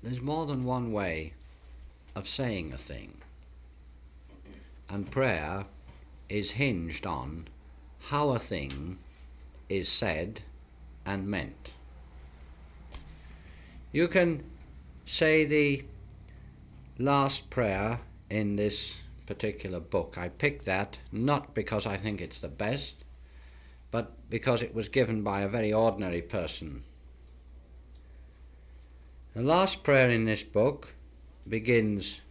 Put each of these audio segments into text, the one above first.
There's more than one way of saying a thing, and prayer is hinged on how a thing is said and meant. You can say the last prayer in this particular book. I picked that not because I think it's the best, but because it was given by a very ordinary person. The last prayer in this book begins,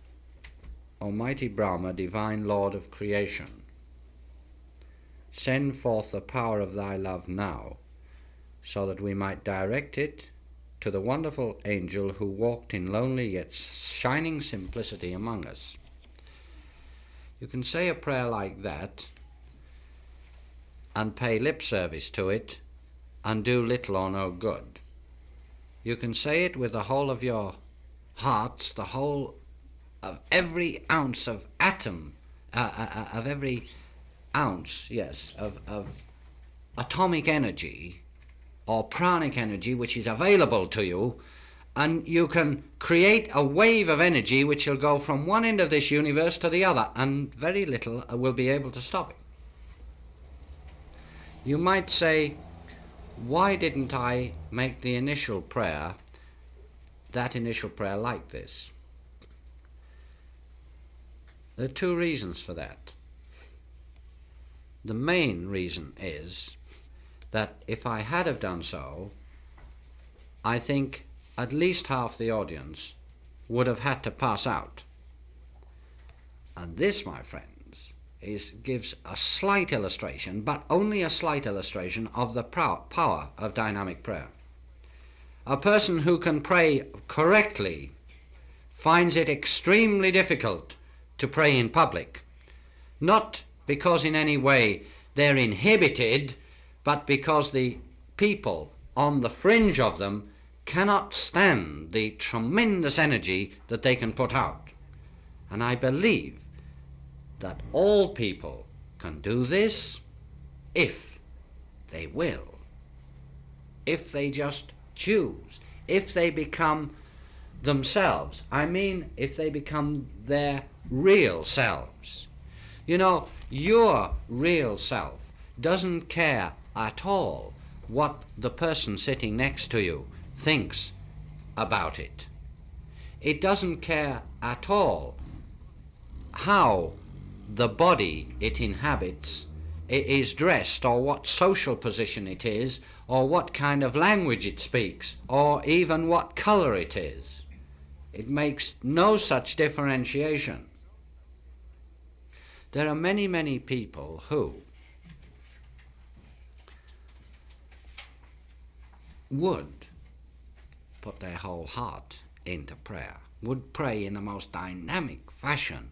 Almighty Brahma, Divine Lord of Creation, send forth the power of thy love now, so that we might direct it to the wonderful angel who walked in lonely yet shining simplicity among us. You can say a prayer like that and pay lip service to it and do little or no good. You can say it with the whole of your hearts, the whole of every ounce of atom, of every ounce, yes, of atomic energy or pranic energy which is available to you, and you can create a wave of energy which will go from one end of this universe to the other, and very little will be able to stop it. You might say, why didn't I make the initial prayer, that initial prayer, like this? There are two reasons for that. The main reason is that if I had have done so, I think at least half the audience would have had to pass out. And this, my friends, gives a slight illustration, but only a slight illustration, of the power of dynamic prayer. A person who can pray correctly finds it extremely difficult to pray in public, not because in any way they're inhibited, but because the people on the fringe of them cannot stand the tremendous energy that they can put out. And I believe that all people can do this if they will, if they just choose, if they become themselves. I mean, if they become their real selves. You know, your real self doesn't care at all what the person sitting next to you thinks about it. It doesn't care at all how the body it inhabits is dressed, or what social position it is, or what kind of language it speaks, or even what color it is. It makes no such differentiation. There are many, many people who would put their whole heart into prayer, would pray in the most dynamic fashion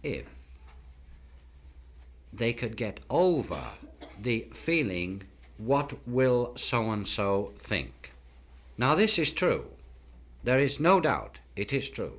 if they could get over the feeling, what will so-and-so think? Now this is true. There is no doubt it is true.